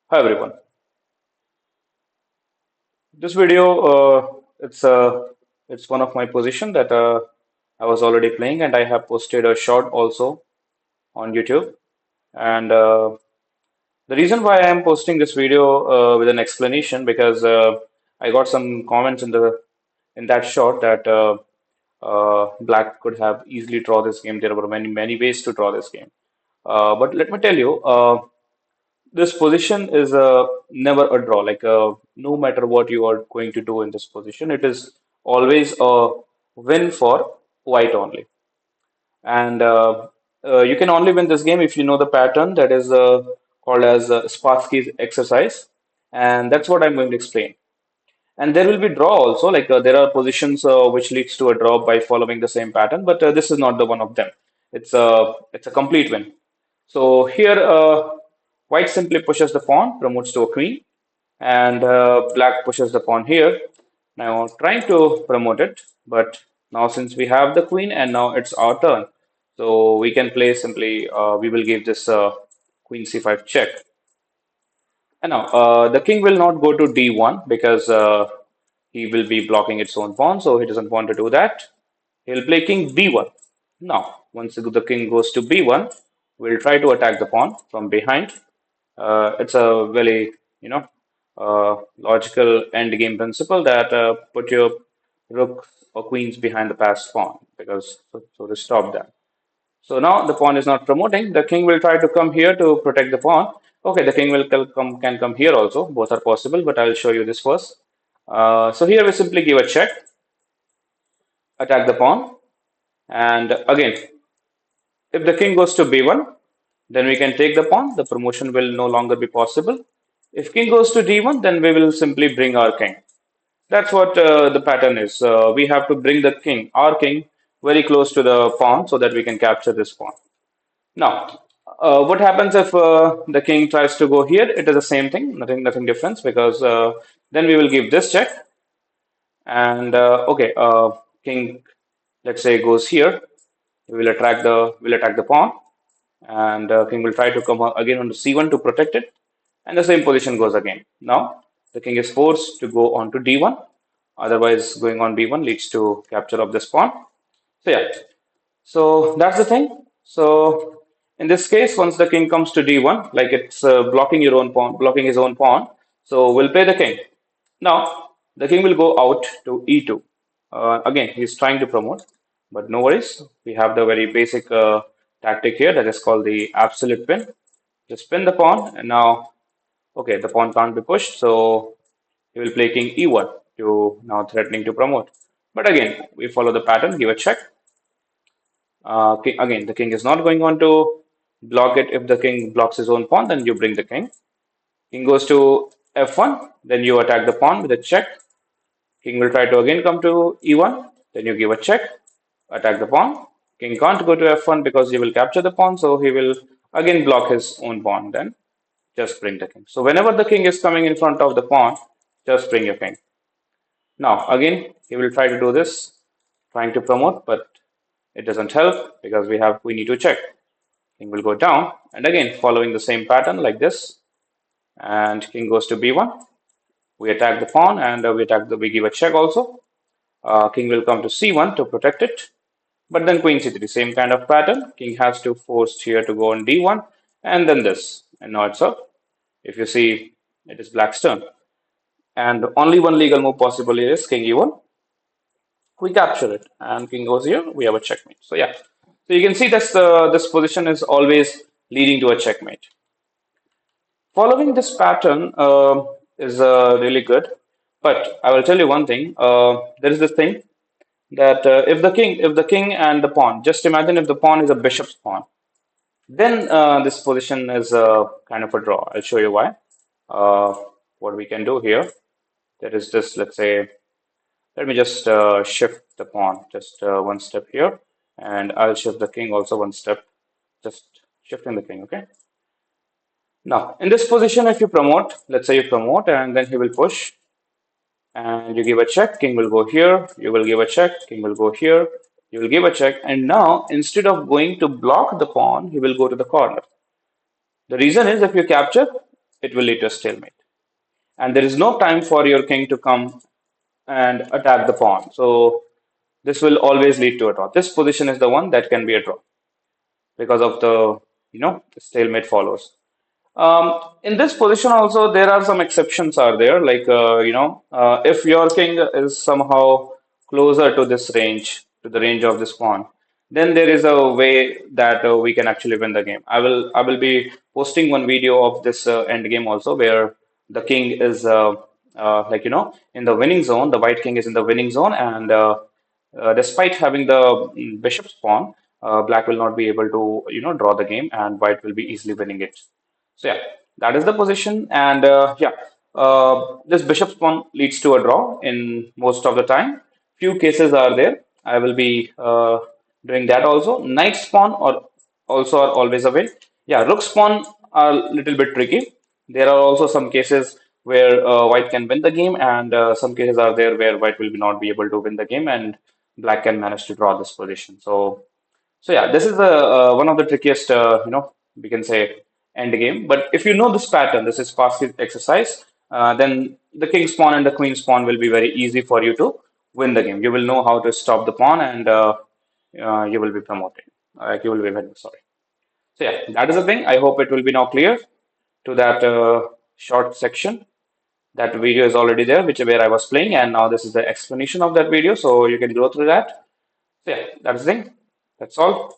Hi everyone. This video, it's one of my position that I was already playing, and I have posted a short also on YouTube. And the reason why I am posting this video with an explanation because I got some comments in that short that Black could have easily draw this game. There were many ways to draw this game. But let me tell you. This position is never a draw. No matter what you are going to do in this position, it is always a win for white only. And you can only win this game if you know the pattern that is called as Spassky's exercise. And that's what I'm going to explain. And there will be draw also. There are positions which leads to a draw by following the same pattern, but this is not the one of them. It's a complete win. So here, white simply pushes the pawn, promotes to a queen, and black pushes the pawn here. Now trying to promote it, but now since we have the queen and now it's our turn, so we can play simply. We will give this queen c5 check. And now the king will not go to d1 because he will be blocking its own pawn, so he doesn't want to do that. He'll play king b1. Now, once the king goes to b1, we'll try to attack the pawn from behind. It's a very, logical end game principle that put your rooks or queens behind the passed pawn because so to stop that. So now the pawn is not promoting. The king will try to come here to protect the pawn. Okay, the king will can come here also. Both are possible, but I'll show you this first. So here we simply give a check, attack the pawn, and again, if the king goes to b1, then we can take the pawn. The promotion will no longer be possible. If king goes to d1, then we will simply bring our king. That's what the pattern is. We have to bring our king, very close to the pawn so that we can capture this pawn. Now, what happens if the king tries to go here? It is the same thing, nothing difference because then we will give this check and okay, king, let's say goes here. We'll attack the pawn, and king will try to come again on to c1 to protect it, and the same position goes again. Now the king is forced to go on to d1. Otherwise, going on b1 leads to capture of this pawn. So yeah, so that's the thing. So in this case, once the king comes to d1, like it's blocking your own pawn, blocking his own pawn. So we'll play the king. Now the king will go out to e2. Again, he's trying to promote, but no worries. We have the very basic tactic here that is called the absolute pin. Just pin the pawn, and now okay, the pawn can't be pushed, so he will play king e1 to now threatening to promote. But again, we follow the pattern, give a check. Again, the king is not going on to block it. If the king blocks his own pawn, then you bring the king. King goes to f1, then you attack the pawn with a check. King will try to again come to e1, then you give a check, attack the pawn. King can't go to f1 because he will capture the pawn, so he will again block his own pawn. Then just bring the king. So whenever the king is coming in front of the pawn, just bring your king. Now again, he will try to do this, trying to promote, but it doesn't help because we need to check. King will go down, and again following the same pattern like this, and king goes to b1. We attack the pawn, and we give a check also. King will come to c1 to protect it, but then queen c3, same kind of pattern. King has to force here to go on d1, and then this, and now it's up. If you see, it is black's turn, and only one legal move possible is king e1. We capture it, and king goes here. We have a checkmate. So yeah, so you can see that this position is always leading to a checkmate. Following this pattern is really good, but I will tell you one thing. There is this thing that if the king and the pawn, just imagine if the pawn is a bishop's pawn, then this position is kind of a draw. I'll show you why. Uh, what we can do here, there is this. Let's say, let me just shift the pawn just one step here, and I'll shift the king also one step, just shifting the king. Okay. Now, in this position, if you promote, let's say you promote and then he will push and you give a check, king will go here, you will give a check, king will go here, you will give a check. And now, instead of going to block the pawn, he will go to the corner. The reason is if you capture, it will lead to a stalemate. And there is no time for your king to come and attack the pawn. So this will always lead to a draw. This position is the one that can be a draw because of the, stalemate follows. In this position also, there are some exceptions are there. Like, if your king is somehow closer to this range, to the range of this pawn, then there is a way that we can actually win the game. I will be posting one video of this end game also where the king is in the winning zone. The white king is in the winning zone, and despite having the bishop's pawn, black will not be able to draw the game, and white will be easily winning it. So yeah, that is the position, and this bishop's pawn leads to a draw in most of the time. Few cases are there. I will be doing that also. Knight's pawn or also are always a win. Yeah, rook's pawn are a little bit tricky. There are also some cases where white can win the game, and some cases are there where white will not be able to win the game, and black can manage to draw this position. So yeah, this is one of the trickiest, we can say end game. But if you know this pattern, this is passive exercise, then the king's pawn and the queen's pawn will be very easy for you to win the game. You will know how to stop the pawn, and you will be promoted. You will be winning. Sorry. So yeah, that is the thing. I hope it will be now clear to that short section. That video is already there, which where I was playing, and now this is the explanation of that video. So you can go through that. So yeah, that's the thing. That's all.